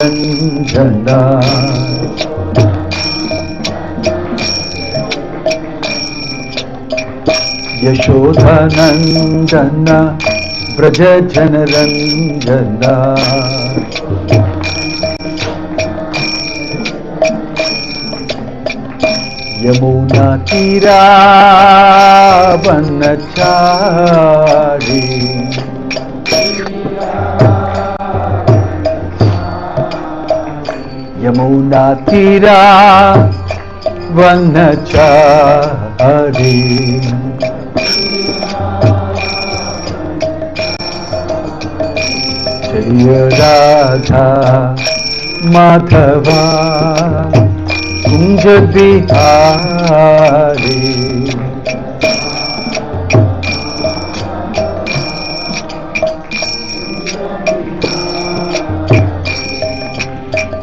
Ranjana Yashodhanandana Braja Janaranjana Yamuna Tira Vanachari Yamuna Tira Vanachari Jaya Radha Madhava Kunja Bihari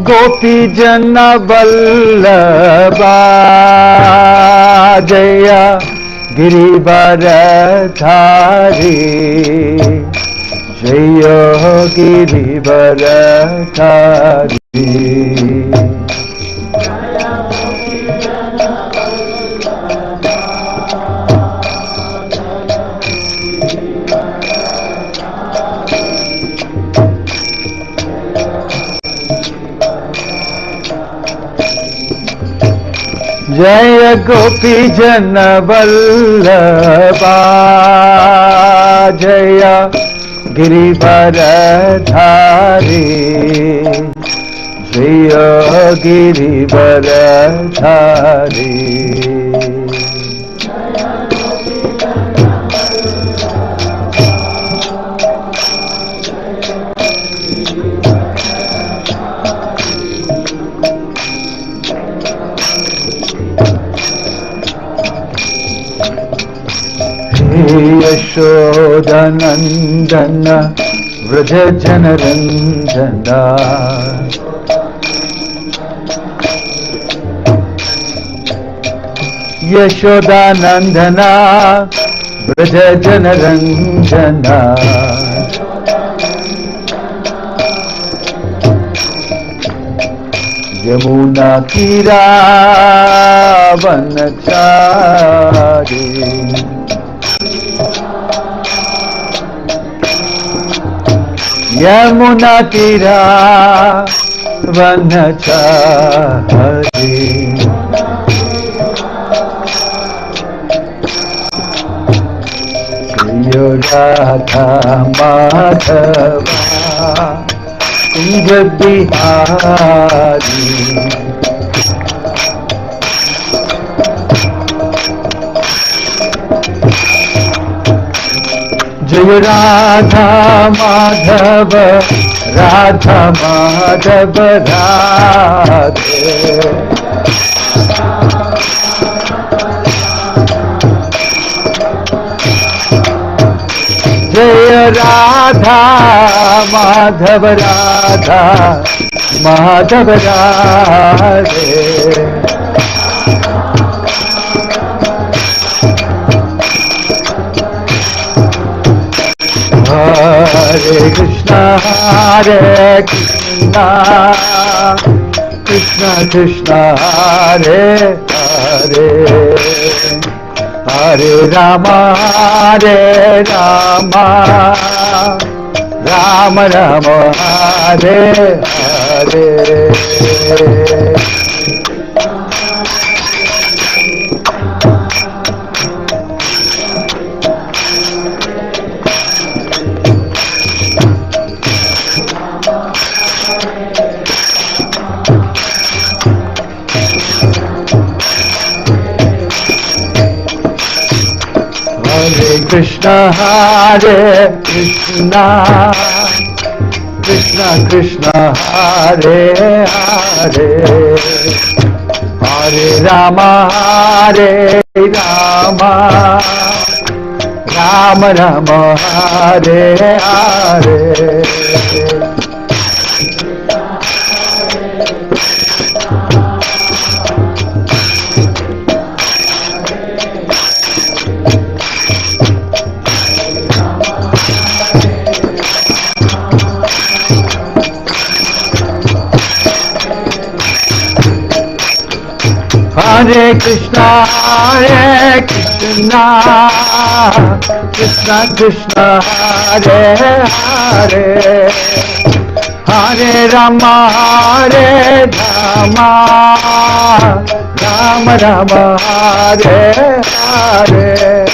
Gopi Jana Vallabha Jaya Girivaradhari Jaya Girivaradhari Jaya Gopi Jana Vallabha Jaya Girivaradhari Jaya Girivaradhari Yashodhanandana Vraja Janaranjana Yashodhanandana Vraja Janaranjana Yamuna Tira Vanachari Yamuna Tira Vanachari Jaya Radha Madhava Kunja Bihari Jaya Radha Madhava Radha Madhava Radhe Jaya Radha Madhava Radha Madhava Radhe Hare Krishna Hare Krishna Krishna Krishna Hare Hare Hare Rama Hare Rama Rama Rama Hare Hare Hare Krishna Hare Krishna Krishna Krishna Hare Hare Hare Rama Hare Rama Rama Rama Hare Hare Hare Krishna, Krishna Krishna, Hare Hare, Hare Rama, Hare Rama, Rama Rama, Hare Hare.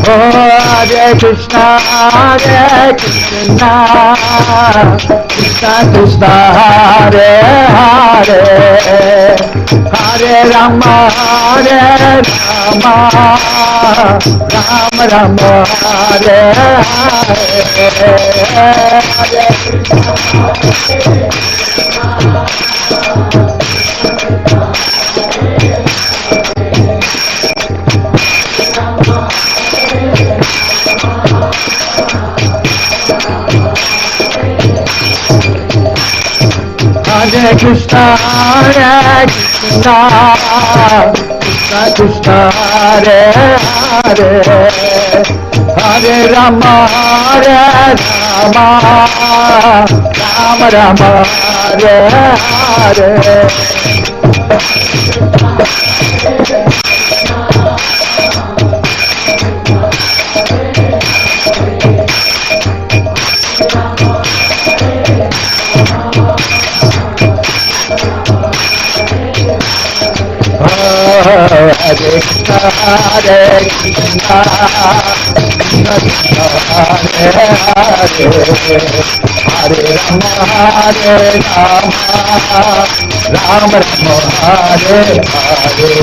Hare Krishna, Krishna Krishna, Hare Hare, Hare Rama, Hare Rama, Rama Rama, Hare Hare. Hare Krishna, Krishna Krishna, Hare Hare, Hare Rama, Hare Rama, Rama Rama, Hare Hare. Hare Krishna, Krishna Hare Hare, Hare Rama, Hare Rama, Rama Rama, Hare Hare,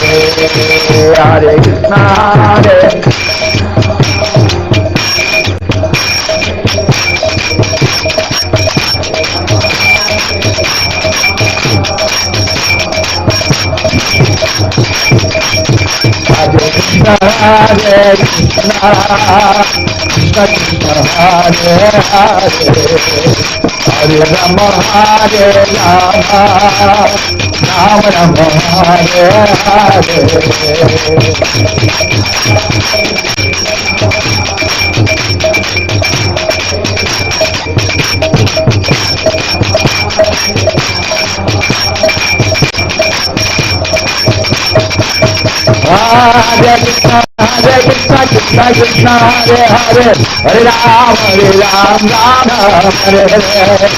Hare Krishna, Hare. Hare Krishna, Krishna Krishna, Hare Hare, Hare Rama, Hare Rama, Rama Rama, Hare Hare. Hare Krishna, Krishna Krishna, Hare Hare, Hare Ram, Ram Ram, Hare Hare.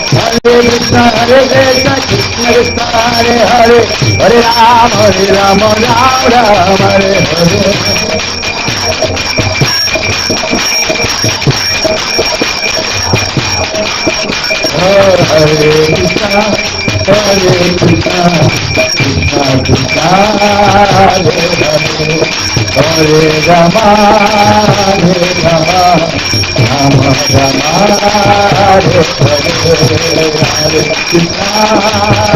Hare Krishna, Krishna Krishna, Hare Hare, Hare Ram, Ram Ram, Hare Hare. Hare Krishna, Krishna Krishna, Hare Hare, Hare Rama, Hare Rama, Rama Rama, Hare Hare, Hare Krishna,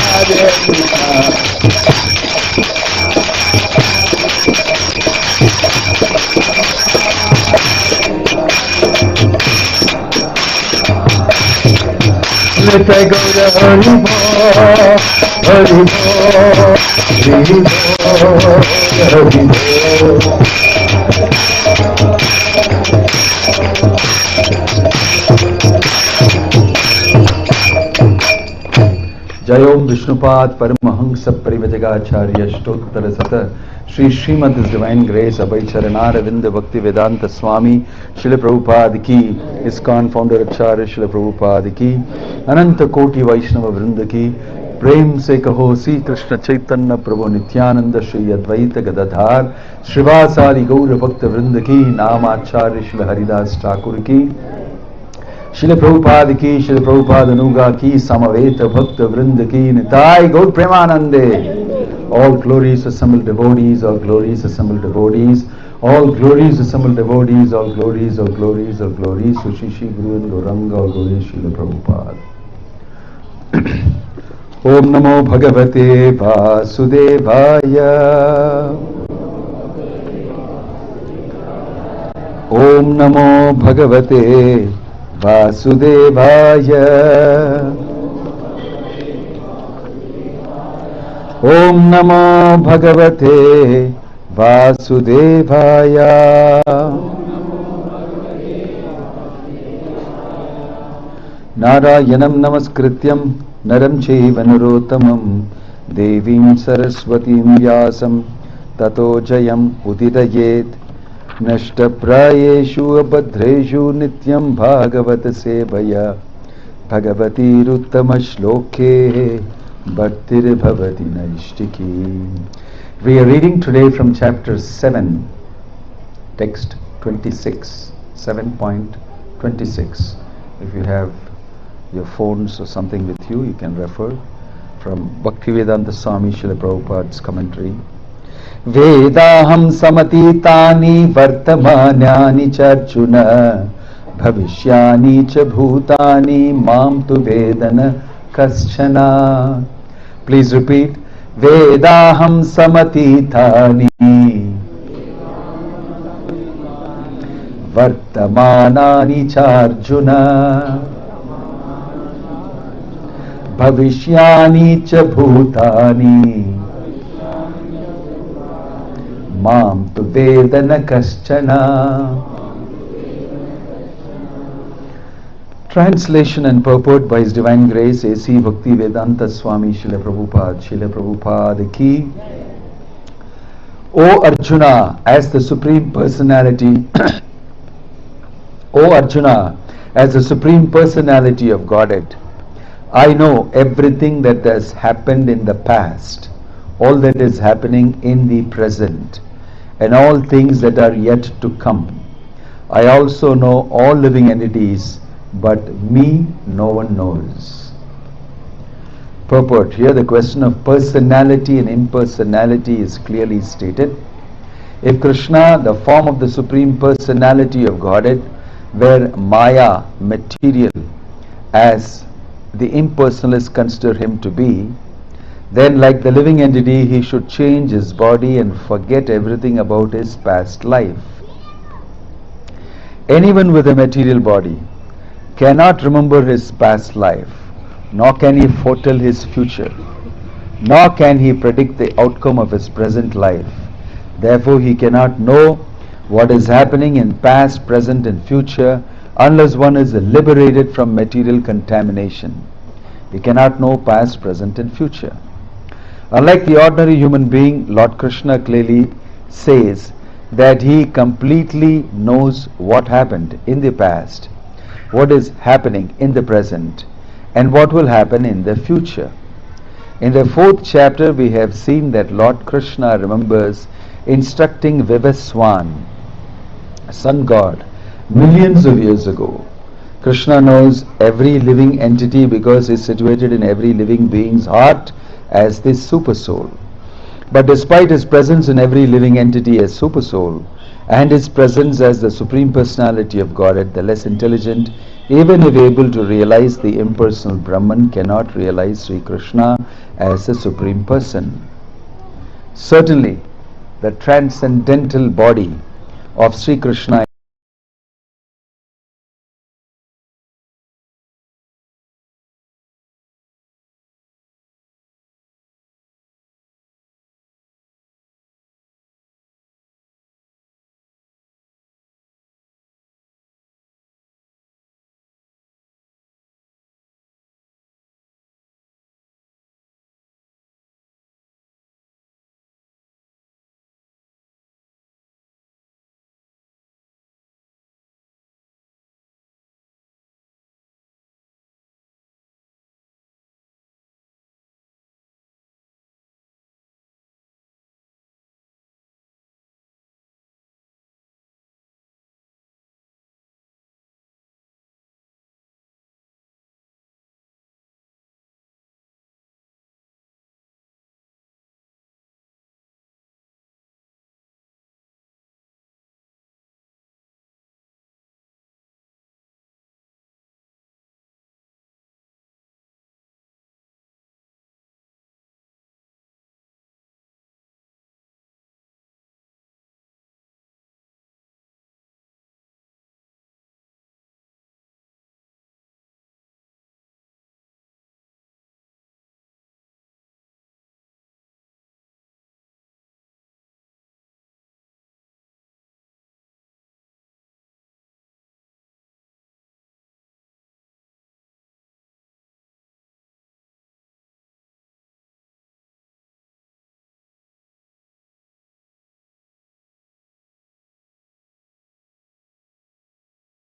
Hare Krishna. Let I go to Hari Bo, Hari Bo, Hari Bo, Hari Bo. Jayom Vishnupad Paramahangsa Parivajagacharya Stotara Sata Shri Srimad His Divine Grace Abhay Charanara Vinda Bhakti Vedanta Swami Srila Prabhupada Ki, ISKCON Founder Acharya Srila Prabhupada Ki, Ananta Koti Vaishnava Vrinda Ki, Prem Se Kaho Sri Krishna Chaitanya Prabhu Nityananda Shri Advaita Gadadhar Srivasari Gaura Bhakta Vrinda Ki, Namacharya Srila Haridas Thakur Ki, Srila Prabhupada Ki, Srila Prabhupada Anuga Ki, Samaveta Bhakta Vrinda Ki, Nitai Gaur Premanande. All glories assembled devotees, all glories assembled devotees, all glories assembled devotees, all glories, all glories, all glories, Sushishi Guru and Gauranga, all glories, Srila Prabhupada. Om Namo Bhagavate Vasudevaya. Om Namo Bhagavate Vasudevaya. Om Namo Bhagavate Vasudevaya. Narayanam Namaskrityam Naram Chaiva Narottamam Devim Saraswatim Vyasam Tato Jayam Udidayet Nashtaprayeshu Abhadreshu Nityam Bhagavata Sevaya Bhagavati Ruttama Shloke Bhaktir Bhavati Naishtiki. We are reading today from chapter 7, text 26, 7.26. If you have your phones or something with you, you can refer from Bhaktivedanta Swami Srila Prabhupada's commentary. Vedaham samatitani vartamanyani charjuna bhavishyani cha bhutani mam tu vedana kaschana. Please repeat. Vedaham samatitani vartamanani charjuna bhavishyani cha bhutani mam tu vedana kaschana. Translation and purport by His Divine Grace A.C. Bhaktivedanta Swami Srila Prabhupada ki. O Arjuna, as the Supreme Personality O Arjuna, as the Supreme Personality of Godhead, I know everything that has happened in the past, all that is happening in the present, and all things that are yet to come. I also know all living entities, but me no one knows. Purport. Here the question of personality and impersonality is clearly stated. If Krishna, the form of the Supreme Personality of Godhead, were Maya, material, as the impersonalists consider him to be, then like the living entity he should change his body and forget everything about his past life. Anyone with a material body cannot remember his past life, nor can he foretell his future, nor can he predict the outcome of his present life. Therefore he cannot know what is happening in past, present and future unless one is liberated from material contamination. He cannot know past, present and future. Unlike the ordinary human being, Lord Krishna clearly says that he completely knows what happened in the past, what is happening in the present, and what will happen in the future. In the 4th chapter, we have seen that Lord Krishna remembers instructing Vivaswan, sun god, millions of years ago. Krishna knows every living entity because he is situated in every living being's heart as the Supersoul. But despite his presence in every living entity as Supersoul, and his presence as the Supreme Personality of Godhead, the less intelligent, even if able to realize the impersonal Brahman, cannot realize Sri Krishna as the Supreme Person. Certainly, the transcendental body of Sri Krishna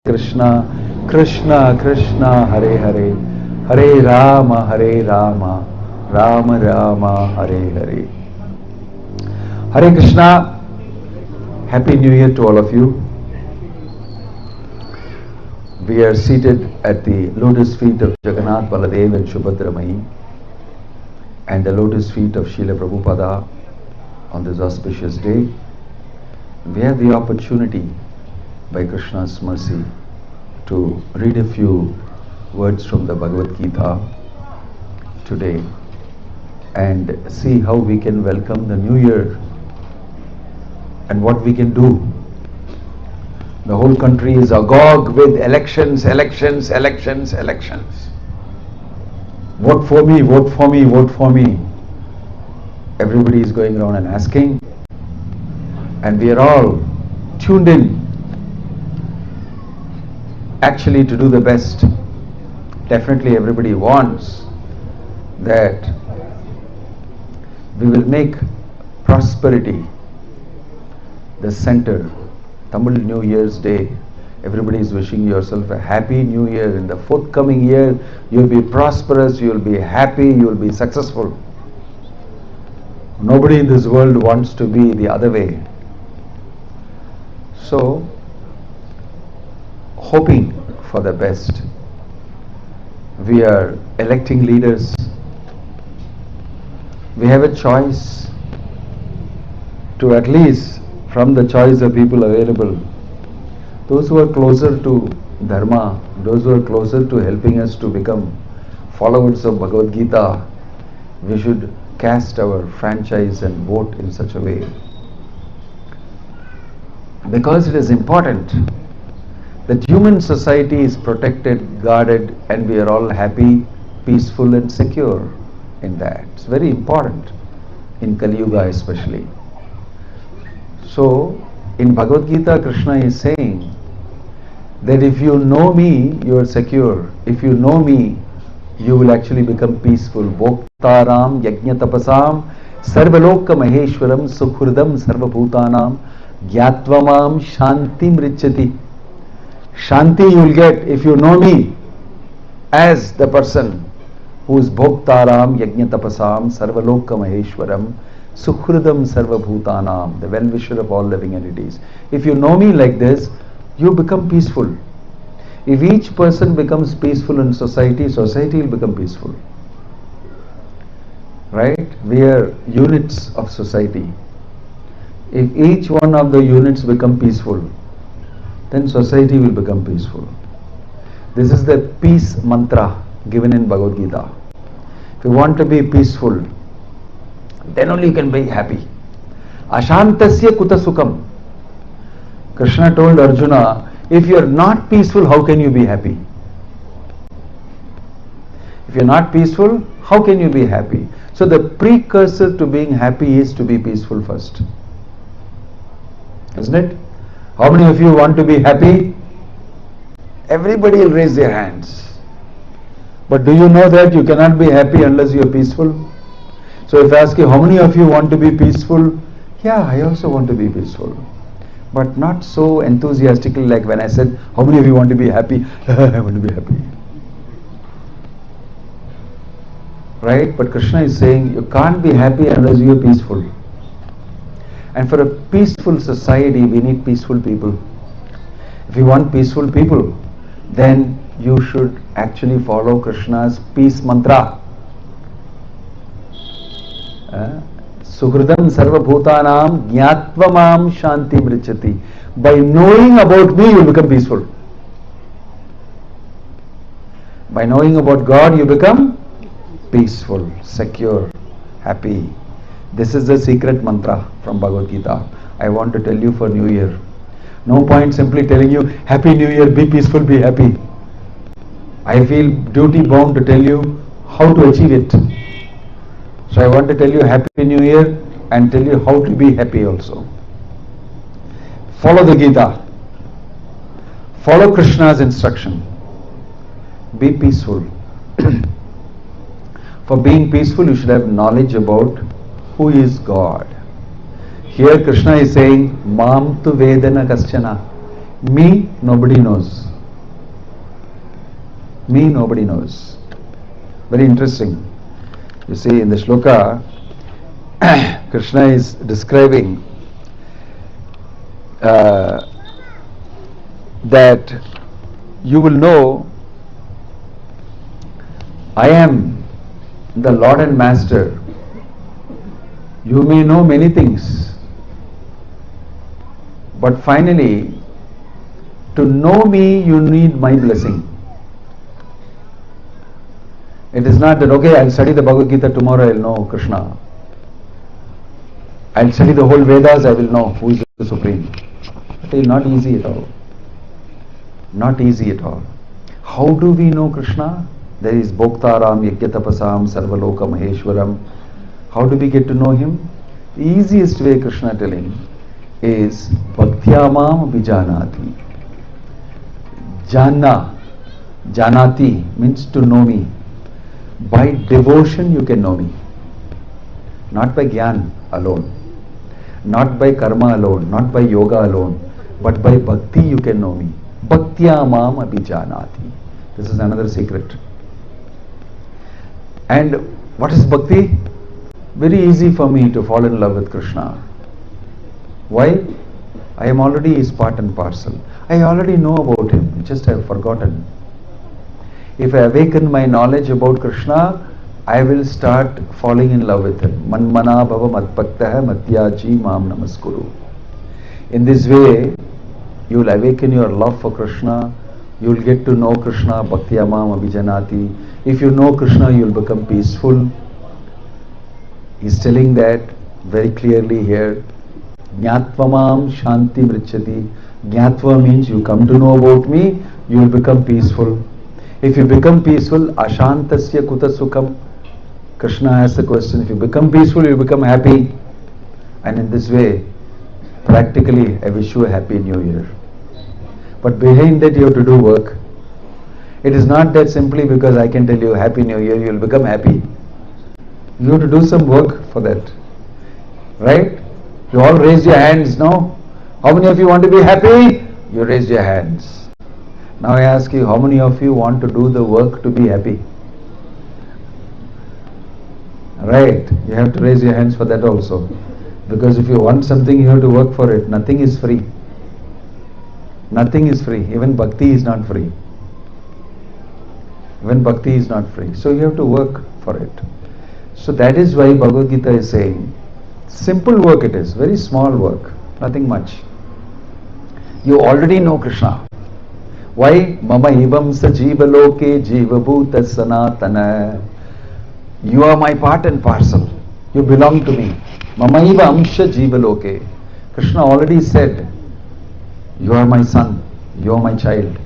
Krishna, Krishna Krishna, Hare Hare, Hare Rama, Rama Rama, Hare Hare. Hare Krishna. Happy New Year to all of you. We are seated at the lotus feet of Jagannath, Baladev and Subhadra Mai, and the lotus feet of Srila Prabhupada on this auspicious day. We have the opportunity, by Krishna's mercy, to read a few words from the Bhagavad Gita today and see how we can welcome the new year and what we can do. The whole country is agog with elections. Vote for me, vote for me, vote for me. Everybody is going around and asking, and we are all tuned in actually to do the best. Definitely everybody wants that we will make prosperity the center. Tamil New Year's Day, everybody is wishing yourself a happy new year. In the forthcoming year, you will be prosperous, you will be happy, you will be successful. Nobody in this world wants to be the other way. So, hoping for the best, we are electing leaders. We have a choice to, at least from the choice of people available, those who are closer to Dharma, those who are closer to helping us to become followers of Bhagavad Gita, we should cast our franchise and vote in such a way. Because it is important that human society is protected, guarded, and we are all happy, peaceful and secure in that. It's very important in Kali Yuga especially. So, in Bhagavad Gita, Krishna is saying that if you know me, you are secure. If you know me, you will actually become peaceful. Bhoktaram yajñatapasam sarvaloka maheshwaram sukhurdam sarvabhutanam gyatvamam shantim richati. Shanti you will get if you know me as the person who is Bhoktaram yajñatapasam sarvaloka maheshwaram Sukhridam Sarva Bhutanam, the well-wisher of all living entities. If you know me like this, you become peaceful. If each person becomes peaceful in society, society will become peaceful. Right? We are units of society. If each one of the units become peaceful, then society will become peaceful. This is the peace mantra given in Bhagavad Gita. If you want to be peaceful, then only you can be happy. Ashantasya kuta sukham. Krishna told Arjuna, if you are not peaceful, how can you be happy? If you are not peaceful, how can you be happy? So the precursor to being happy is to be peaceful first. Isn't it? How many of you want to be happy? Everybody will raise their hands. But do you know that you cannot be happy unless you are peaceful? So if I ask you, how many of you want to be peaceful? Yeah, I also want to be peaceful. But not so enthusiastically like when I said, how many of you want to be happy? I want to be happy. Right? But Krishna is saying, you can't be happy unless you are peaceful. And for a peaceful society, we need peaceful people. If you want peaceful people, then you should actually follow Krishna's peace mantra. Sukhridam sarva bhutanam jnatvamam shantim richati. By knowing about me, you become peaceful. By knowing about God, you become peaceful, secure, happy. This is the secret mantra from Bhagavad Gita. I want to tell you for New Year. No point simply telling you, Happy New Year, be peaceful, be happy. I feel duty bound to tell you how to achieve it. So I want to tell you Happy New Year and tell you how to be happy also. Follow the Gita. Follow Krishna's instruction. Be peaceful. For being peaceful, you should have knowledge about who is God. Here Krishna is saying, Mam tu Vedana Kaschana. Me, nobody knows. Me, nobody knows. Very interesting. You see, in the shloka, Krishna is describing that you will know I am the Lord and Master. You may know many things, but finally, to know me, you need my blessing. It is not that, okay, I'll study the Bhagavad Gita, tomorrow I'll know Krishna. I'll study the whole Vedas, I will know who is the Supreme. It is not easy at all. Not easy at all. How do we know Krishna? There is Bhoktaram, Yajnatapasam, Sarvaloka Maheshwaram. How do we get to know him? The easiest way Krishna telling is Bhaktyamam Vijanati. Janati means to know me. By devotion you can know me. Not by Gyan alone. Not by karma alone. Not by yoga alone. But by bhakti you can know me. Bhaktyamam abhijanati. This is another secret. And what is bhakti? Very easy for me to fall in love with Krishna. Why? I am already his part and parcel. I already know about him, just I have forgotten. If I awaken my knowledge about Krishna, I will start falling in love with him. Manmana bhava matbhaktaha matyaji mam namaskuru. In this way, you will awaken your love for Krishna. You will get to know Krishna, bhaktyamam abhijanati. If you know Krishna, you will become peaceful. He is telling that very clearly here. Jnatvamam shanti mrichati. Jnatva means you come to know about me, you will become peaceful. If you become peaceful, ashantasya kuta sukham. Krishna asks the question, if you become peaceful, you become happy. And in this way, practically, I wish you a happy new year. But behind that, you have to do work. It is not that simply because I can tell you happy new year, you will become happy. You have to do some work for that. Right? You all raised your hands now. How many of you want to be happy? You raised your hands. Now I ask you, how many of you want to do the work to be happy? Right, you have to raise your hands for that also. Because if you want something, you have to work for it. Nothing is free. Nothing is free. Even bhakti is not free. Even bhakti is not free. So you have to work for it. So that is why Bhagavad Gita is saying, simple work it is, very small work, nothing much. You already know Krishna. Why? Mama ivam sa jiva loke jiva bhuta sanatana. You are my part and parcel. You belong to me. Mama ivam sa jiva loke. Krishna already said, you are my son, you are my child.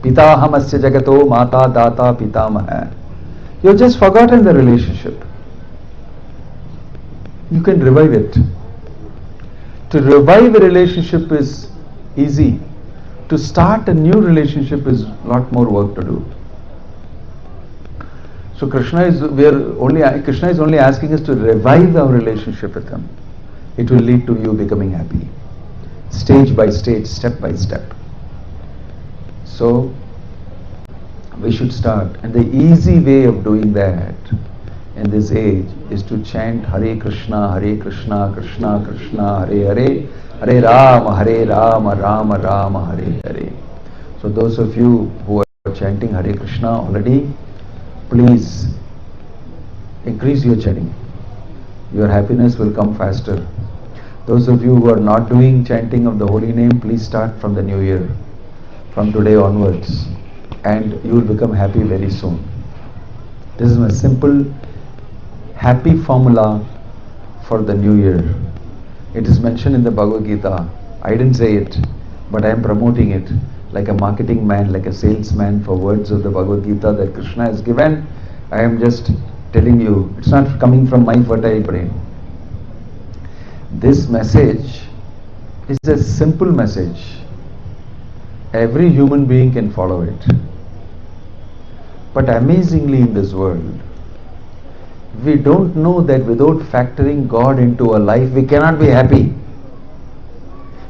Pitahamasya jagato mata data pitamaha. You have just forgotten the relationship. You can revive it. To revive a relationship is easy. To start a new relationship is a lot more work to do. So Krishna is only asking us to revive our relationship with him. It will lead to you becoming happy. Stage by stage, step by step. So we should start. And the easy way of doing that in this age is to chant Hare Krishna, Krishna Krishna, Hare Hare, Hare Rama, Rama Rama, Hare Hare. So those of you who are chanting Hare Krishna already, please increase your chanting. Your happiness will come faster. Those of you who are not doing chanting of the holy name, please start from the new year, from today onwards, and you will become happy very soon. This is my simple happy formula for the new year. It is mentioned in the Bhagavad Gita. I didn't say it, but I am promoting it like a marketing man, like a salesman for words of the Bhagavad Gita that Krishna has given. I am just telling you, it's not coming from my fertile brain. This message is a simple message. Every human being can follow it. But amazingly in this world, we don't know that without factoring God into our life, we cannot be happy.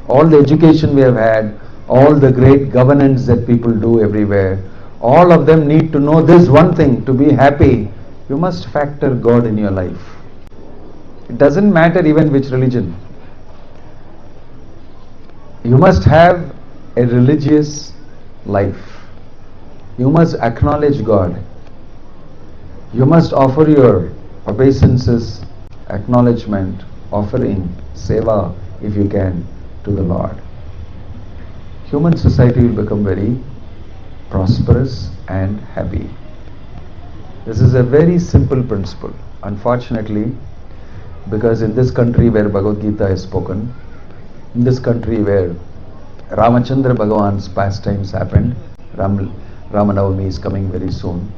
All the education we have had, all the great governance that people do everywhere, all of them need to know this one thing: to be happy, you must factor God in your life. It doesn't matter even which religion. You must have a religious life. You must acknowledge God. You must offer your obeisances, acknowledgement, offering, seva, if you can, to the Lord. Human society will become very prosperous and happy. This is a very simple principle. Unfortunately, because in this country where Bhagavad Gita is spoken, in this country where Ramachandra Bhagavan's pastimes happened, Ramanavami is coming very soon.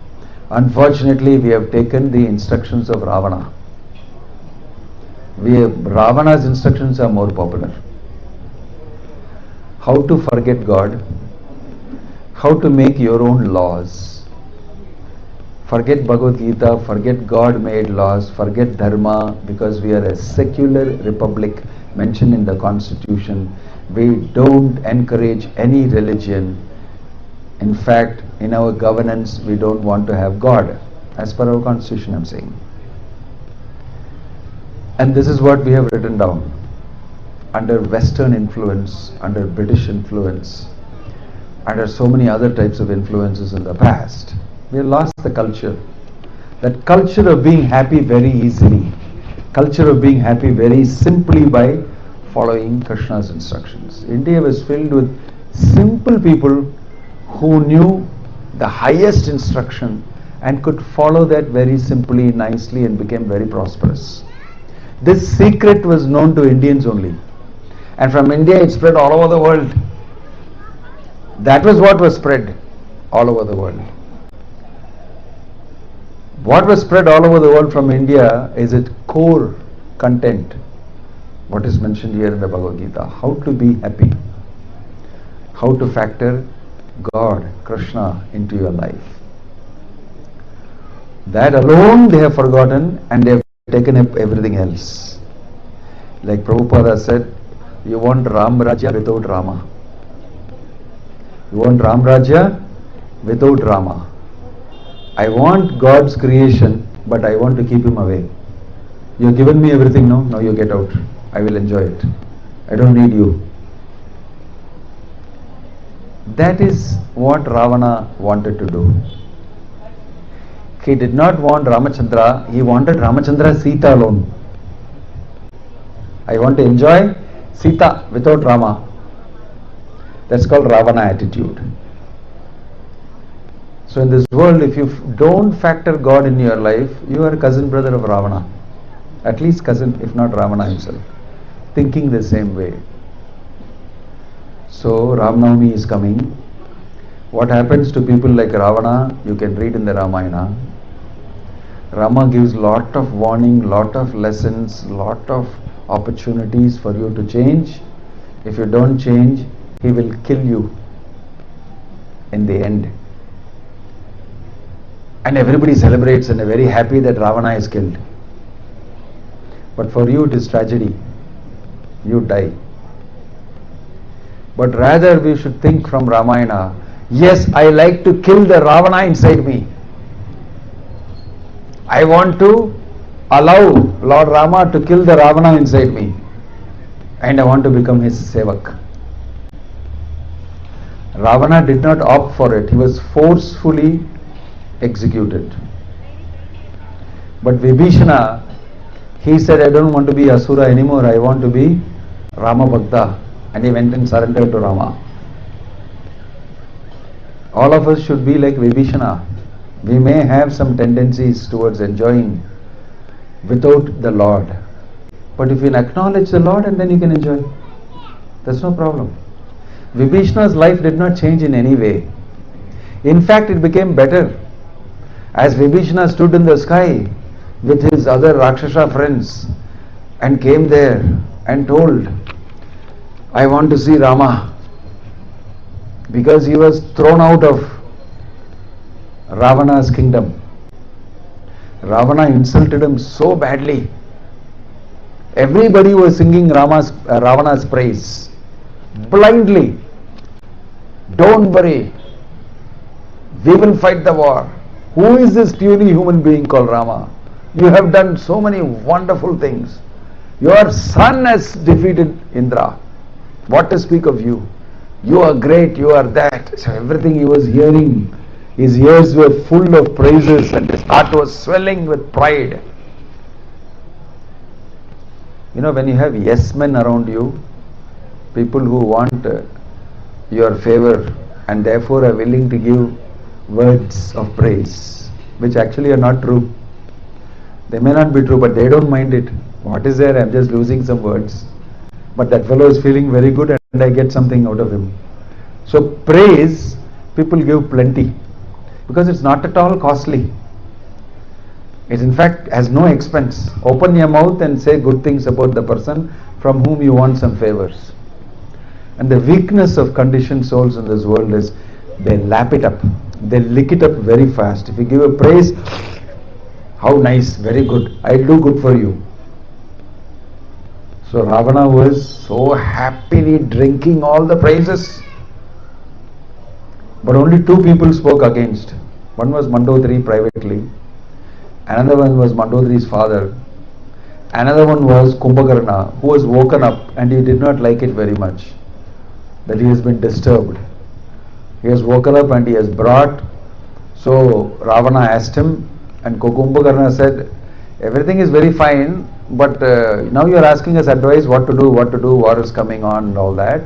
Unfortunately, we have taken the instructions of Ravana. Ravana's instructions are more popular. How to forget God, how to make your own laws. Forget Bhagavad Gita, forget God-made laws, forget Dharma, because we are a secular republic mentioned in the Constitution. We don't encourage any religion. In fact, in our governance, we don't want to have God, as per our Constitution, I'm saying. And this is what we have written down. Under Western influence, under British influence, under so many other types of influences in the past, we have lost the culture. That culture of being happy very easily. Culture of being happy very simply by following Krishna's instructions. India was filled with simple people who knew the highest instruction and could follow that very simply, nicely, and became very prosperous. This secret was known to Indians only. And from India it spread all over the world. That was what was spread all over the world. What was spread all over the world from India is its core content. What is mentioned here in the Bhagavad Gita. How to be happy. How to factor God, Krishna into your life. That alone they have forgotten and they have taken up everything else. Like Prabhupada said, you want Ram Rajya without Rama. You want Ram Rajya without Rama. I want God's creation, but I want to keep him away. You have given me everything, no? Now you get out. I will enjoy it. I don't need you. That is what Ravana wanted to do. He did not want Ramachandra, he wanted Ramachandra Sita alone. I want to enjoy Sita without Rama. That's called Ravana attitude. So in this world, if you don't factor God in your life, you are a cousin brother of Ravana. At least cousin, if not Ravana himself. Thinking the same way. So Ramanavami is coming. What happens to people like Ravana, you can read in the Ramayana. Rama gives lot of warning, lot of lessons, lot of opportunities for you to change. If you don't change, he will kill you in the end. And everybody celebrates and are very happy that Ravana is killed. But for you it is tragedy. You die. But rather we should think from Ramayana, yes, I like to kill the Ravana inside me. I want to allow Lord Rama to kill the Ravana inside me. And I want to become his sevak. Ravana did not opt for it. He was forcefully executed. But Vibhishana, he said, I don't want to be Asura anymore. I want to be Rama Bhakta. And he went and surrendered to Rama. All of us should be like Vibhishana. We may have some tendencies towards enjoying without the Lord. But if you acknowledge the Lord, and then you can enjoy. That's no problem. Vibhishana's life did not change in any way. In fact, it became better. As Vibhishana stood in the sky with his other Rakshasa friends and came there and told, I want to see Rama, because he was thrown out of Ravana's kingdom. Ravana insulted him so badly. Everybody was singing Ravana's praise blindly. Don't worry, We will fight the war. Who is this puny human being called Rama? You have done so many wonderful things. Your son has defeated Indra. What to speak of you? You are great, you are that. So everything he was hearing, his ears were full of praises and his heart was swelling with pride. You know, when you have yes men around you, people who want your favor and therefore are willing to give words of praise, which actually are not true. They may not be true, but they don't mind it. What is there? I'm just losing some words. But that fellow is feeling very good and I get something out of him. So praise, people give plenty because it's not at all costly. It in fact has no expense. Open your mouth and say good things about the person from whom you want some favors. And the weakness of conditioned souls in this world is they lap it up. They lick it up very fast. If you give a praise, how nice, very good, I'll do good for you. So Ravana was so happily drinking all the praises. But only two people spoke against. One was Mandodari privately. Another one was Mandodari's father. Another one was Kumbhakarna, who was woken up and he did not like it very much, that he has been disturbed. He has woken up and he has brought. So Ravana asked him, and Kumbhakarna said, everything is very fine, but now you are asking us advice what to do, war is coming on and all that.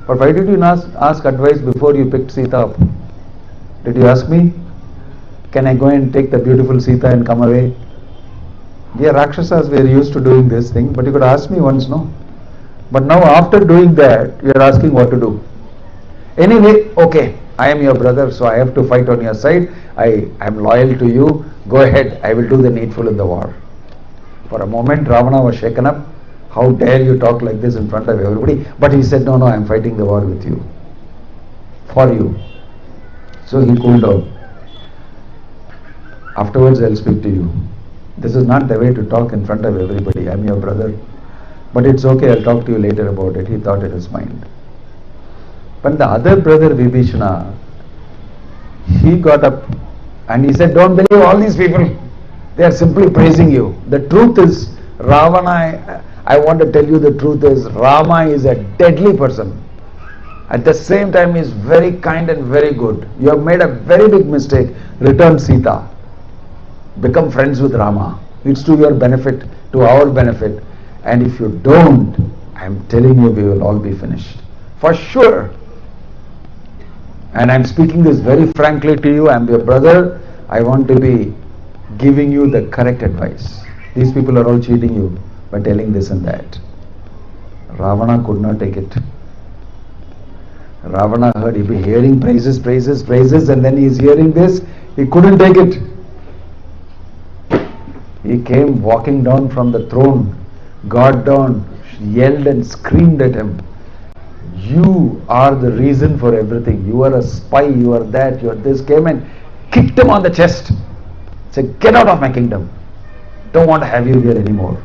But why did you not ask advice before you picked Sita up? Did you ask me? Can I go and take the beautiful Sita and come away? We are Rakshasas, we are used to doing this thing, but you could ask me once, no? But now after doing that, you are asking what to do. Anyway, okay, I am your brother, so I have to fight on your side. I am loyal to you. Go ahead, I will do the needful in the war. For a moment, Ravana was shaken up. How dare you talk like this in front of everybody? But he said, no, I am fighting the war with you. For you. So he cooled down. Afterwards, I will speak to you. This is not the way to talk in front of everybody. I am your brother. But it's okay, I'll talk to you later about it. He thought in his mind. But the other brother, Vibhishana, he got up and he said, don't believe all these people. They are simply praising you. The truth is, Ravana, I want to tell you the truth is, Rama is a deadly person. At the same time, he is very kind and very good. You have made a very big mistake. Return Sita. Become friends with Rama. It's to your benefit, to our benefit. And if you don't, I am telling you, we will all be finished. For sure. And I am speaking this very frankly to you. I am your brother. I want to be giving you the correct advice. These people are all cheating you by telling this and that. Ravana could not take it. Ravana heard, he'd be hearing praises, and then he's hearing this. He couldn't take it. He came walking down from the throne, got down, yelled and screamed at him. You are the reason for everything. You are a spy, you are that, you are this. Came and kicked him on the chest. Said, get out of my kingdom. Don't want to have you here anymore.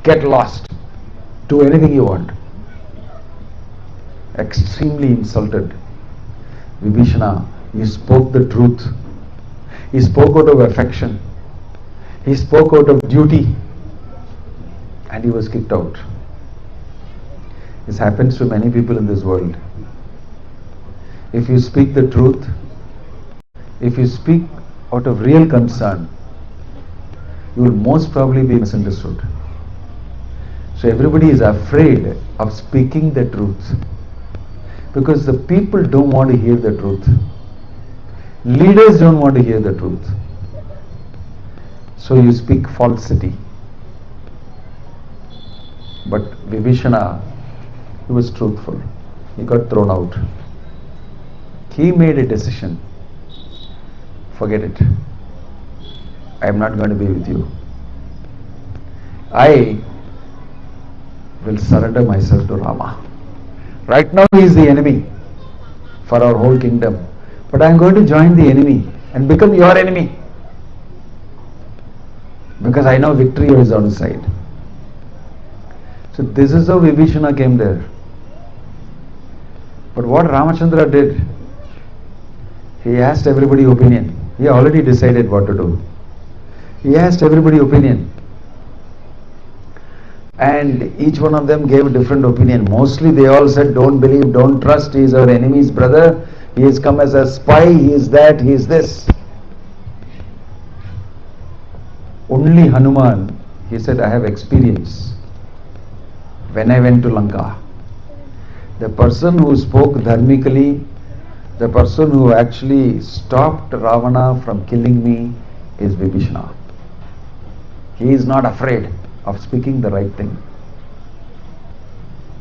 Get lost. Do anything you want. Extremely insulted. Vibhishana, he spoke the truth. He spoke out of affection. He spoke out of duty. And he was kicked out. This happens to many people in this world. If you speak the truth, if you speak out of real concern, you will most probably be misunderstood. So everybody is afraid of speaking the truth because the people don't want to hear the truth. Leaders don't want to hear the truth. So you speak falsity. But Vibhishana, he was truthful. He got thrown out. He made a decision. Forget it. I am not going to be with you. I will surrender myself to Rama. Right now he is the enemy for our whole kingdom. But I am going to join the enemy and become your enemy. Because I know victory is on his side. So this is how Vibhishana came there. But what Ramachandra did, He asked everybody opinion. He already decided what to do. He asked everybody opinion. And each one of them gave a different opinion. Mostly they all said, don't believe, don't trust, he is our enemy's brother, he has come as a spy, he is that, he is this. Only Hanuman, he said, I have experience. When I went to Lanka, the person who spoke dharmically, the person who actually stopped Ravana from killing me is Vibhishana. He is not afraid of speaking the right thing.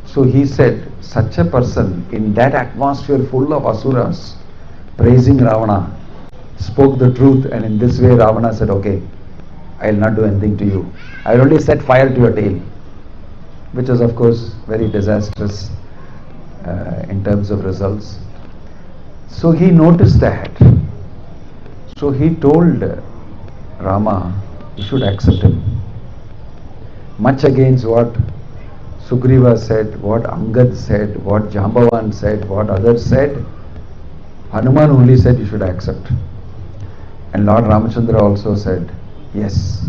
So he said, such a person in that atmosphere full of asuras praising Ravana spoke the truth, and in this way Ravana said, okay, I will not do anything to you. I will only set fire to your tail, which is of course very disastrous in terms of results. So he noticed that. So he told Rama, you should accept him. Much against what Sugriva said, what Angad said, what Jambavan said, what others said, Hanuman only said you should accept. And Lord Ramachandra also said, yes,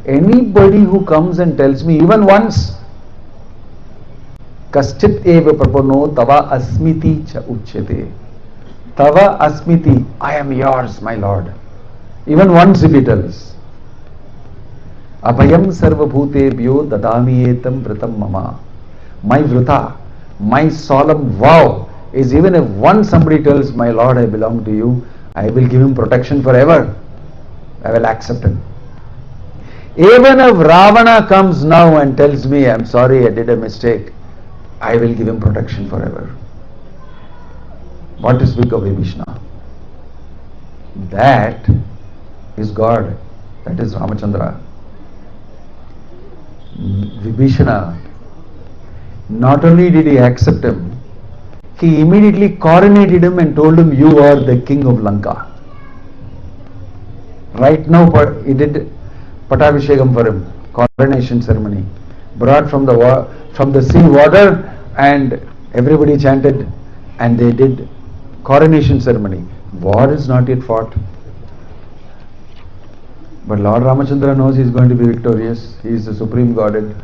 anybody who comes and tells me even once, Kaschit eva prapano tava asmiti cha uchyate. Tava asmiti, I am yours, my Lord. Even once if he tells. Abhayam sarvabhutebhyo dadami etam vratam mama. My vrata, my solemn vow is, even if once somebody tells, my Lord, I belong to you, I will give him protection forever. I will accept him. Even if Ravana comes now and tells me, I'm sorry, I did a mistake, I will give him protection forever. What to speak of Vibhishana? That is God. That is Ramachandra. Vibhishana, not only did he accept him, he immediately coronated him and told him, you are the king of Lanka. Right now he did Pattabhishekam for him, coronation ceremony. Brought from the sea water, and everybody chanted, and they did coronation ceremony. War is not yet fought. But Lord Ramachandra knows he is going to be victorious. He is the supreme Godhead.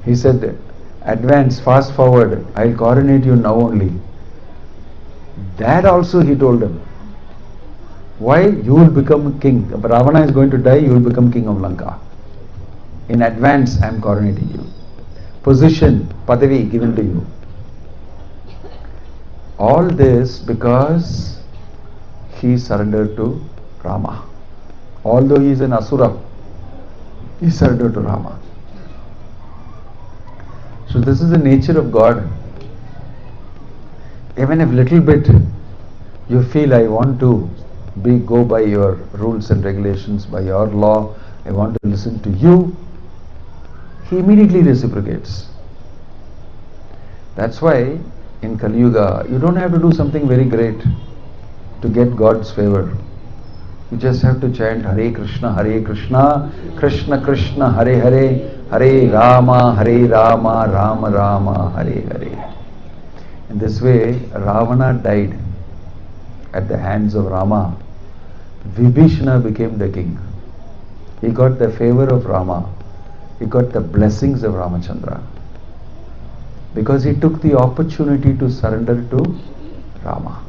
He said, advance, fast forward, I will coronate you now only. That also he told him. Why? You will become king. Ravana is going to die, you will become king of Lanka. In advance I am coronating you. Position, padavi given to you. All this because he surrendered to Rama. Although he is an asura, he surrendered to Rama. So this is the nature of God. Even if little bit you feel, I want to go by your rules and regulations, by your law, I want to listen to you, he immediately reciprocates. That's why in Kali Yuga you don't have to do something very great to get God's favor. You just have to chant Hare Krishna, Krishna Krishna, Hare Hare, Hare Rama, Rama Rama, Hare Hare. In this way, Ravana died at the hands of Rama. Vibhishana became the king. He got the favor of Rama. He got the blessings of Ramachandra. Because he took the opportunity to surrender to Rama.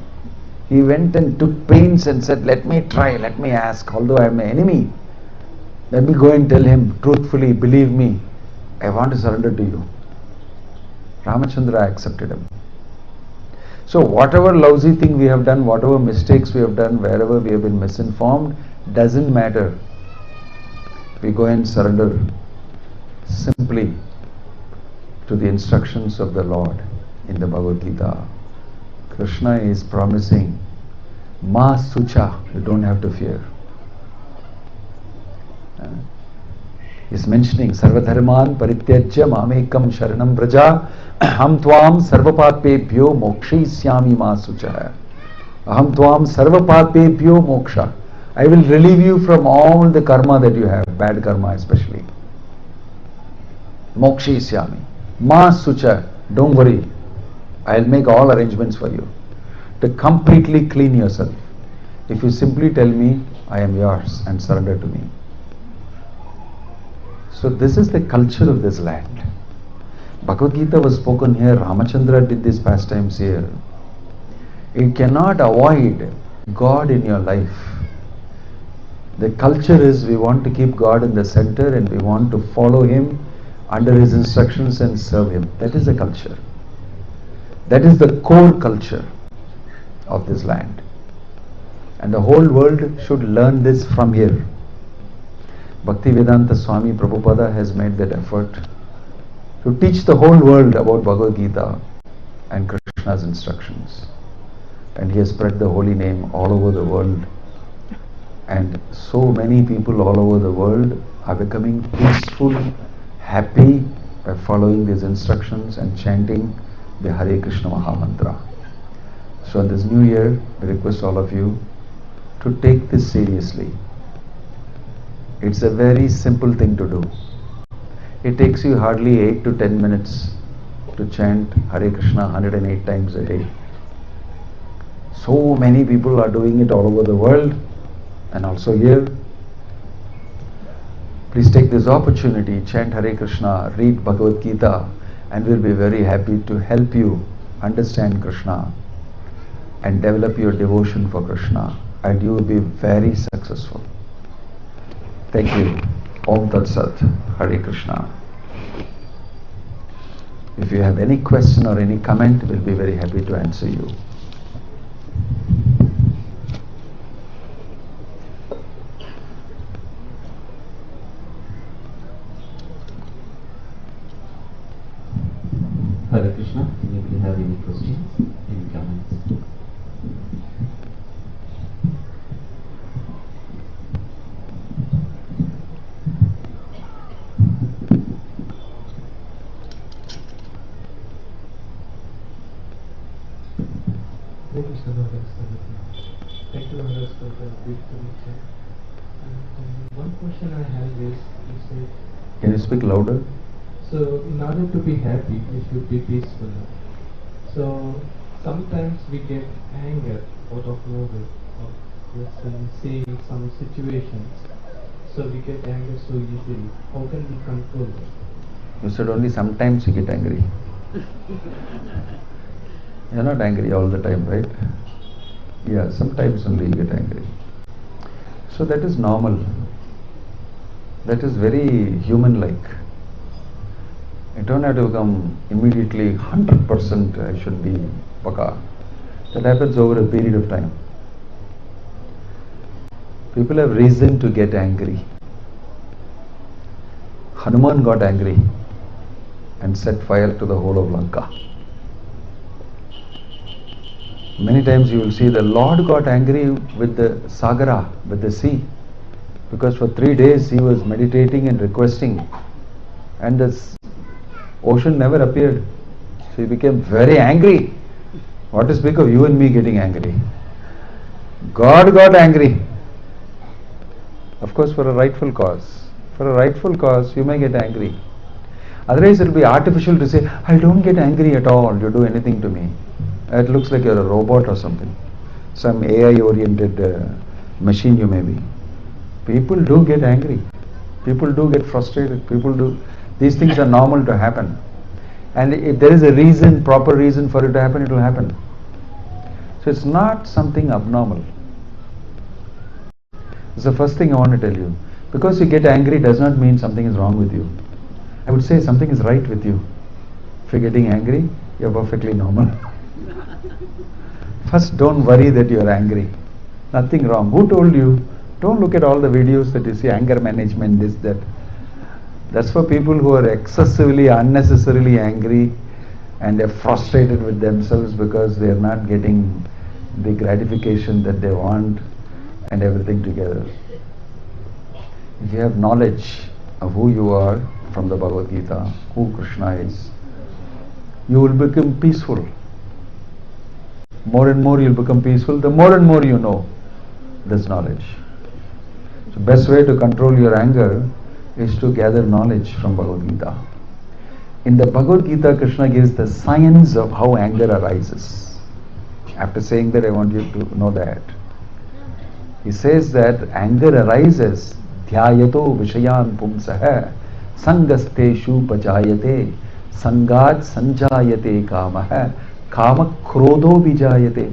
He went and took pains and said, let me try, let me ask, although I am an enemy. Let me go and tell him truthfully, believe me, I want to surrender to you. Ramachandra accepted him. So whatever lousy thing we have done, whatever mistakes we have done, wherever we have been misinformed, doesn't matter. We go and surrender simply to the instructions of the Lord in the Bhagavad Gita. Krishna is promising, Ma Sucha, you don't have to fear. He's mentioning, Sarvadharman Parityajya Mamekam Sharanam Braja Aham Tvam Sarvapapebhyo Mokshisyami Ma Sucha. Aham Tvam Sarvapapebhyo Moksha. I will relieve you from all the karma that you have, bad karma especially. Mokshisyami. Ma Sucha. Don't worry. I'll make all arrangements for you to completely clean yourself. if you simply tell me, I am yours and surrender to me. So this is the culture of this land. Bhagavad Gita was spoken here, Ramachandra did these pastimes here. You cannot avoid God in your life. The culture is we want to keep God in the center and we want to follow Him under His instructions and serve Him. That is the culture. That is the core culture of this land. And the whole world should learn this from here. Bhakti Vedanta Swami Prabhupada has made that effort to teach the whole world about Bhagavad Gita and Krishna's instructions. And he has spread the holy name all over the world. And so many people all over the world are becoming peaceful, happy by following these instructions and chanting the Hare Krishna Mahamantra. So in this new year, we request all of you to take this seriously. It's a very simple thing to do. It takes you hardly 8 to 10 minutes to chant Hare Krishna 108 times a day. So many people are doing it all over the world and also here. Please take this opportunity, chant Hare Krishna, read Bhagavad Gita, and we'll be very happy to help you understand Krishna and develop your devotion for Krishna, and you will be very successful. Thank you. Om Tat Sat. Hare Krishna. If you have any question or any comment, we'll be very happy to answer you. Hare Krishna. If you have any questions, any comments? Thank you, Maharaj, for the beautiful lecture. One question I have is, you said, Can you speak louder? so in order to be happy, we should be peaceful. So sometimes we get anger out of nowhere, or let's say in some situations. So we get anger so easily. How can we control it? You said only sometimes you get angry. You're not angry all the time, right? Yeah, sometimes only you get angry. So that is normal. That is very human-like. You don't have to become immediately 100% I should be paka. That happens over a period of time. People have reason to get angry. Hanuman got angry and set fire to the whole of Lanka. Many times you will see the Lord got angry with the Sagara, with the sea, because for 3 days he was meditating and requesting, and the ocean never appeared. So he became very angry. What to speak of you and me getting angry? God got angry. Of course, for a rightful cause. For a rightful cause, you may get angry. Otherwise, it will be artificial to say, I don't get angry at all, you do anything to me. It looks like you're a robot or something. Some AI-oriented machine you may be. People do get angry. People do get frustrated. People do. These things are normal to happen. And if there is a reason, proper reason for it to happen, it will happen. So it's not something abnormal. It's the first thing I want to tell you. Because you get angry does not mean something is wrong with you. I would say something is right with you. If you're getting angry, you're perfectly normal. First, don't worry that you're angry. Nothing wrong. Who told you? Don't look at all the videos that you see, anger management, this, that. That's for people who are excessively, unnecessarily angry and they're frustrated with themselves because they're not getting the gratification that they want and everything together. If you have knowledge of who you are from the Bhagavad Gita, who Krishna is, you will become peaceful. More and more you'll become peaceful, the more and more you know this knowledge. So best way to control your anger is to gather knowledge from Bhagavad Gita. In the Bhagavad Gita, Krishna gives the science of how anger arises. After saying that, I want you to know that. He says that anger arises dhyayato vishayan pumsah sangasteshu pachayate sangat sanjayate kamah kama krodho vijayate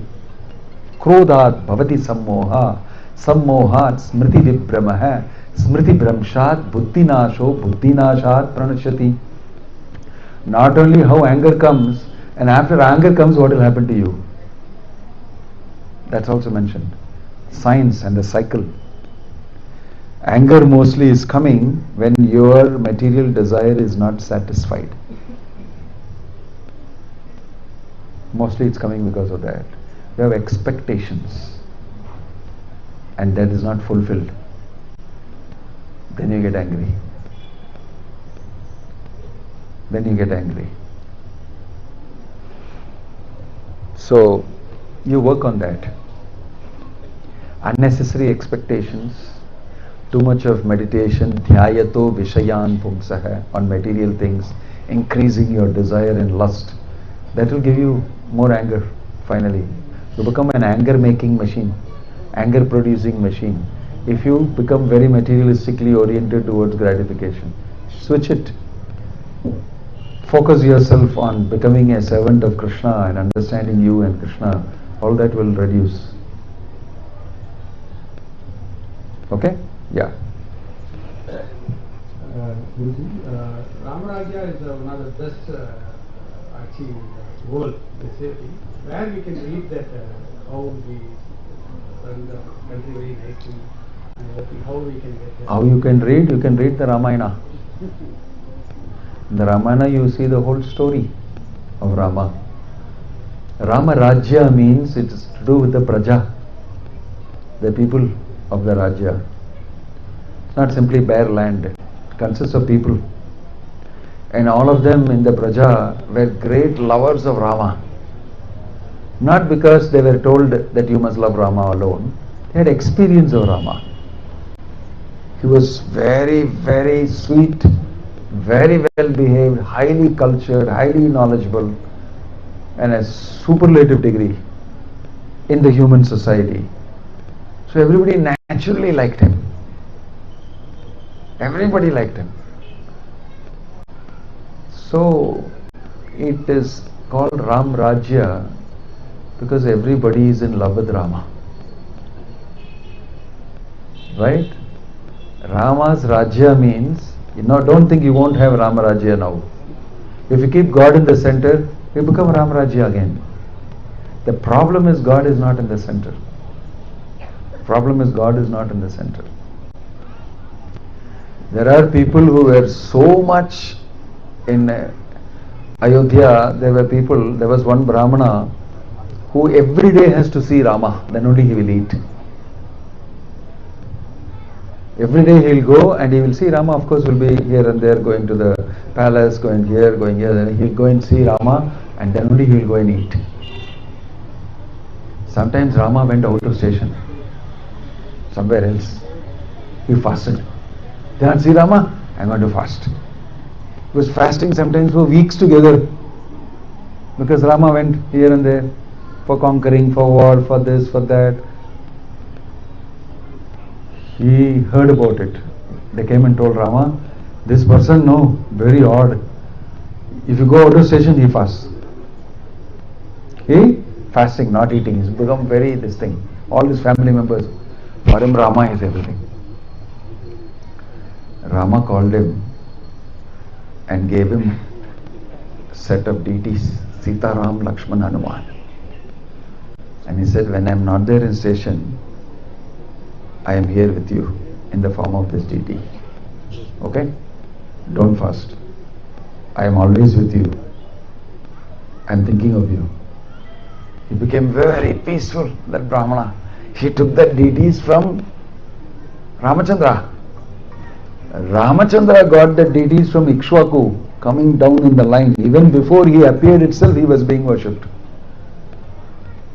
krodhat bhavati sammoha sammohat smriti vibramah smriti bramshat buddhinasho buddhinashat pranashati. Not only how anger comes, and after anger comes, what will happen to you? That's also mentioned. Science and the cycle. Anger mostly is coming when your material desire is not satisfied. Mostly it's coming because of that. You have expectations and that is not fulfilled. Then you get angry. Then you get angry. So you work on that. Unnecessary expectations, too much of meditation, dhyayato vishayan pumsah, on material things, increasing your desire and lust. That will give you more anger finally. You become an anger making machine, anger producing machine. If you become very materialistically oriented towards gratification, switch it. Focus yourself on becoming a servant of Krishna and understanding you and Krishna. All that will reduce. Okay? Yeah. Guruji, Ramarajya is one of the best achieved goal, basically, where we can read that how the country very nicely and working, how we can get that. How you can read? You can read the Ramayana. In the Ramayana you see the whole story of Rama. Rama Rajya means it is to do with the Praja, the people of the Rajya. It's not simply bare land. It consists of people. And all of them in the Praja were great lovers of Rama. Not because they were told that you must love Rama alone. They had experience of Rama. He was very, very sweet, very well behaved, highly cultured, highly knowledgeable, and a superlative degree in the human society. So everybody naturally liked him. Everybody liked him. So it is called Ram Rajya because everybody is in love with Rama. Right? Rama's Rajya means, don't think you won't have Rama Rajya now. If you keep God in the center, you become Ram Rajya again. The problem is God is not in the center. Problem is God is not in the center. There are people who were so much in Ayodhya. There was one Brahmana who every day has to see Rama, then only he will eat. Every day he will go and he will see Rama. Of course, will be here and there, going to the palace, going here, then he will go and see Rama, and then only he will go and eat. Sometimes Rama went out of station, somewhere else. He fasted. Then see Rama, I am going to fast. He was fasting sometimes for weeks together because Rama went here and there for conquering, for war, for this, for that. He heard about it. They came and told Rama, this person, no, very odd. If you go out of station, he fasts. He fasting, not eating. He's become very this thing. All his family members, for him Rama is everything. Rama called him and gave him a set of deities, Sita, Ram, Lakshman, Hanuman. And he said, when I am not there in station, I am here with you in the form of this deity. Okay? Don't fast. I am always with you. I am thinking of you. He became very peaceful, that Brahmana. He took the deities from Ramachandra. Ramachandra got the deities from Ikshvaku, coming down in the line. Even before he appeared itself, he was being worshipped.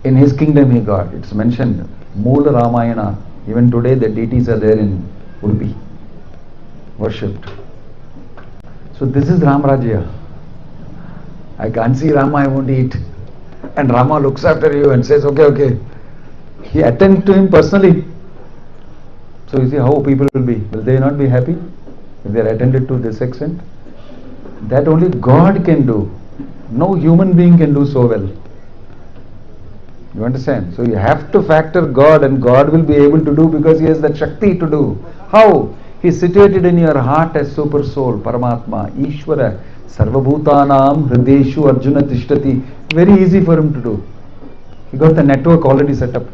In his kingdom he got. It's mentioned, Moola Ramayana. Even today the deities are there in Udupi, worshipped. So this is Ram Rajya. I can't see Rama, I won't eat. And Rama looks after you and says, okay. He attends to him personally. So you see how people will be. Will they not be happy if they are attended to this extent? That only God can do. No human being can do so well. You understand? So you have to factor God, and God will be able to do because He has the Shakti to do. How? He is situated in your heart as Super Soul, Paramatma, Ishvara, Sarvabhutanam, Hrideshu, Arjuna Tishtati. Very easy for Him to do. He got the network already set up.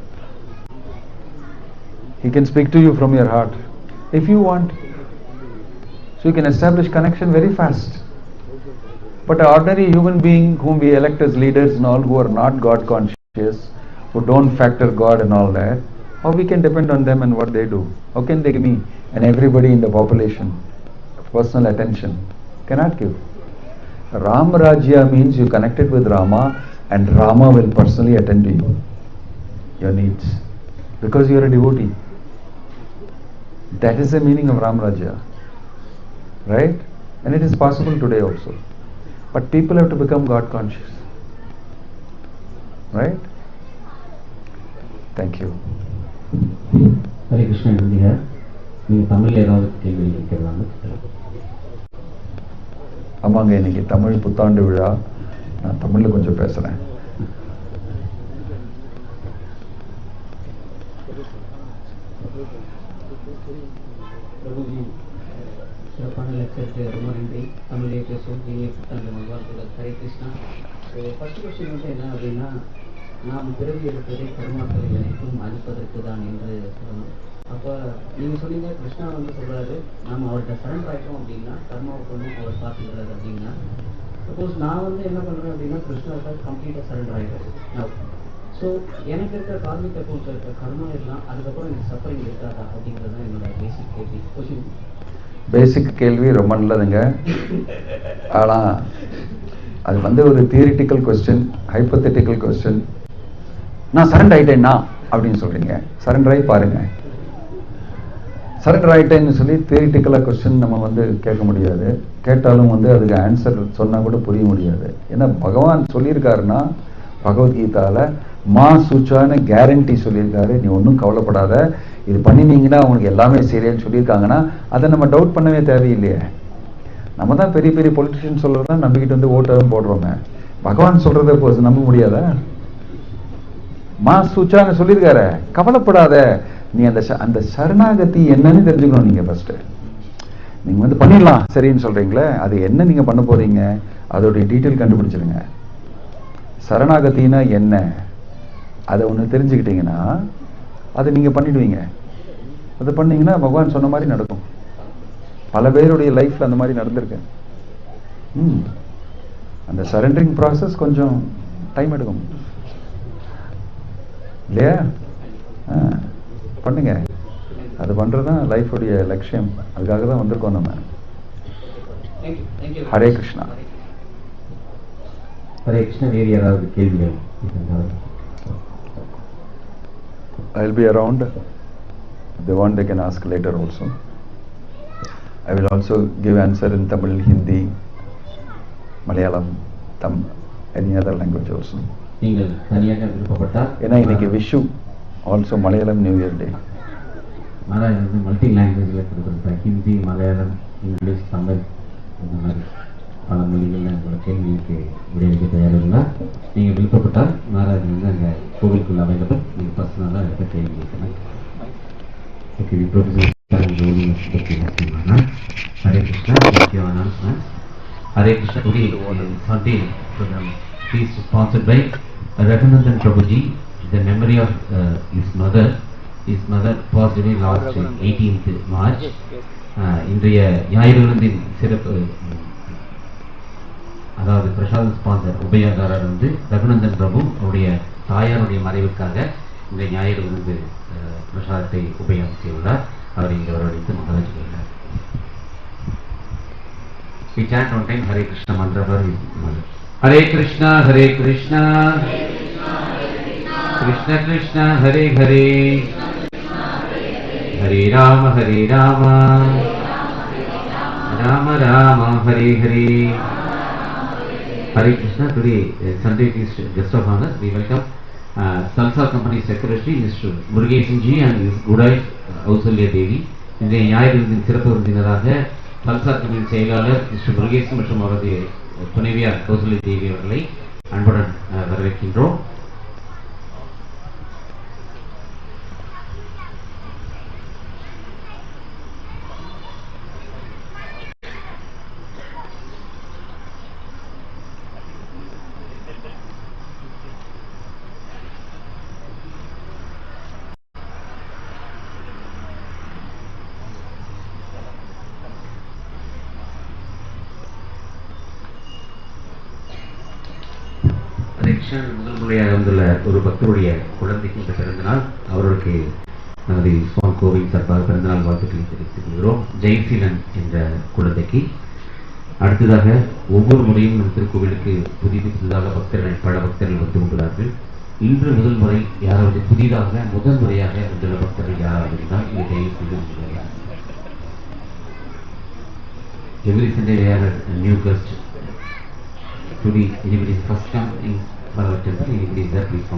He can speak to you from your heart if you want. So you can establish connection very fast. But an ordinary human being whom we elect as leaders and all, who are not God conscious, who don't factor God and all that, how we can depend on them and what they do? How can they give me and everybody in the population personal attention? Cannot give. Ram Rajya means you connected with Rama, and Rama will personally attend to you, your needs, because you are a devotee. That is the meaning of Ram Rajya, right? And it is possible today also. But people have to become God conscious, right? Thank you. Hare Krishna, India. நீங்கள் தமிழில் ஏதாவது கேள்வி கேட்கலாமா? ஆமாங்க, இன்னைக்கு தமிழ் புத்தாண்டு விழா. நான் தமிழில் கொஞ்சம் பேசுகிறேன். சிறப்பான லெக்சருக்கு ரொம்ப நன்றி. தமிழே பேசுவோம், இனிய புத்தாண்டு நல்வாழ்த்துக்கள். ஹரே கிருஷ்ணா. ஃபர்ஸ்ட் கொஸ்டின் வந்து என்ன அப்படின்னா, நாம் பிறவி எடுப்பதை கர்மாக்களை அனைத்தும் அழிப்பதற்கு தான் என்று சொல்லணும். அப்போ நீங்கள் சொன்னீங்க, கிருஷ்ணா வந்து சொல்கிறாரு, நாம் அவர்கிட்ட சரண்டர் ஆகிட்டோம் அப்படின்னா கர்மாவுக்கு ஒன்றும் அவர் பார்த்துக்கிறாரு அப்படின்னா. சப்போஸ் நான் வந்து என்ன பண்ணுறேன் அப்படின்னா, கிருஷ்ணாவுக்கு கம்ப்ளீட்டாக சரண்டர் ஆகிடுறது. ஸோ எனக்கு இருக்கிற கார்மிக் அக்கௌண்ட்ஸில் இருக்கிற கர்மா எல்லாம் அதுக்கப்புறம் எனக்கு சஃபரிங் இருக்காதா அப்படிங்கிறது தான் என்னோட பேசிக் கேள்வி. கொஸ்டின் பேசிக் கேள்வி ரொம்ப நல்லதுங்க. ஆனால் அது வந்து ஒரு தியரிட்டிக்கல் கொஸ்டின், ஹைப்போதெட்டிக்கல் கொஸ்டின். நான் சரண்டர் ஆகிட்டேன்னா அப்படின்னு சொல்கிறீங்க. சரண்டர் ஆகி பாருங்க. சரண்டர் ஆகிட்டேன்னு சொல்லி தியரிட்டிக்கலாக கொஸ்டின் நம்ம வந்து கேட்க முடியாது. கேட்டாலும் வந்து அதுக்கு ஆன்சர் சொன்னால் கூட புரிய முடியாது. ஏன்னா பகவான் சொல்லியிருக்காருன்னா பகவத்கீதாவில் மா சூச்சான கேரண்டி சொல்லியிருக்காரு. நீ ஒன்றும் கவலைப்படாத, இது பண்ணினீங்கன்னா அவங்களுக்கு எல்லாமே சரியான்னு சொல்லியிருக்காங்கன்னா அதை நம்ம டவுட் பண்ணவே தேவையில்லையே. நம்ம தான் பெரிய பெரிய பொலிட்டிஷியன் சொல்கிறதான் நம்பிக்கிட்டு வந்து ஓட்டம் போடுறோமே. பகவான் சொல்கிறத போது நம்ப முடியாதா? மா சூச்சான்னு சொல்லியிருக்காரு, கவலைப்படாத. நீ அந்த சரணாகதி என்னன்னு தெரிஞ்சுக்கணும். நீங்கள் ஃபர்ஸ்ட் நீங்கள் வந்து பண்ணிடலாம் சரின்னு சொல்கிறீங்களே, அது என்ன நீங்கள் பண்ண போகிறீங்க, அதோடைய டீட்டெயில் கண்டுபிடிச்சிருங்க. சரணாகத்தினா என்ன, அதை ஒன்று தெரிஞ்சுக்கிட்டீங்கன்னா அதை நீங்கள் பண்ணிடுவீங்க. அதை பண்ணீங்கன்னா பகவான் சொன்ன மாதிரி நடக்கும். பல பேருடைய லைஃப்பில் அந்த மாதிரி நடந்திருக்கு. அந்த சரண்டரிங் ப்ராசஸ் கொஞ்சம் டைம் எடுக்கும் இல்லையா? பண்ணுங்க. அது பண்ணுறது தான் லைஃபுடைய லட்சியம். அதுக்காக தான் வந்திருக்கோம் நம்ம. ஹரே கிருஷ்ணா. ஹரே கிருஷ்ணா. வேறு யாராவது கேள்விகள்? I'll be around. If they want, they can ask later also. I will also give answer in Tamil, Hindi, Malayalam, any other language also. நீங்கள் தனியாக விருப்பப்பட்டால், ஏன்னா இன்னைக்கு Vishu also Malayalam new year day. Maharaj வந்து மல்டி லாங்குவேஜில் கொடுத்துருப்பேன். ஹிந்தி, மலையாளம், இங்கிலீஷ், தமிழ், இந்த மாதிரி பல மொழிகளில் உங்களோட கேள்விக்கு விடையளிக்க தயாரில்லை. நீங்கள் விருப்பப்பட்டால் மகாராஜ் வந்து அங்கே கோவிலுக்குள்ள அவைலபிள். நீங்கள் பர்சனலாக இருக்க கேள்வி கேட்கணும். Okay, Hare Krishna. Hare Krishna. Today Sunday program is sponsored by Raghunandan Prabhuji. The memory of his mother. His mother passed away last 18th March. இன்றைய ஞாயிறு சிறப்பு, அதாவது பிரசாத ஸ்பான்சர் உபயகாரர் வந்து ரகுநந்தன் பிரபு. அவருடைய தாயாருடைய மறைவுக்காக இந்த ஞாயிறு விருந்து பிரசாதத்தை உபயம் செய்துள்ளார். அவர் இங்கே வரவழைத்து மகாராஜ் கொண்டார். We chant one time Hare Krishna mantra for his mother. Hare Krishna, Hare Krishna, Krishna Krishna, Hare Hare, Hare Rama, Hare Rama, Rama Rama, Hare Hare. Hare Krishna. Today Sunday is guest of honor. We welcome Salsa Company Secretary Mr. Murugesan Ji and his good wife Kausalya Devi. இன்றைய ஞாயிறு சிறப்பு விருந்தினராக சல்சா company செயலாளர் mister Murugesan மற்றும் அவரது துணைவியார் கௌசல்யா தேவி அவர்களை அன்புடன் வரவேற்கின்றோம். முதல் முறையாக வந்துள்ள ஒரு பக்தருடைய குழந்தைக்கு இந்த பிறந்தநாள். அவர்களுக்கு நமது ISKCON கோவில் சார்பாக பிறந்தநாள் வாழ்த்துக்களை தெரிவித்துக் கொள்கிறோம். ஜெய்சீலன் என்ற குழந்தைக்கு. அடுத்ததாக ஒவ்வொரு முறையும் நம் திருக்கோவிலுக்கு புதிதாக பல பக்தர்கள் வந்து கொண்டுள்ளார்கள். இன்று முதல் முறை யாராவது புதிதாக முதல் முறையாக வந்துள்ள பக்தர்கள் யாராவது இருந்தால் இதை Jayaseelan. Every Sunday we have a new guest. Today anybody is first time in our temple, anybody is there, please come.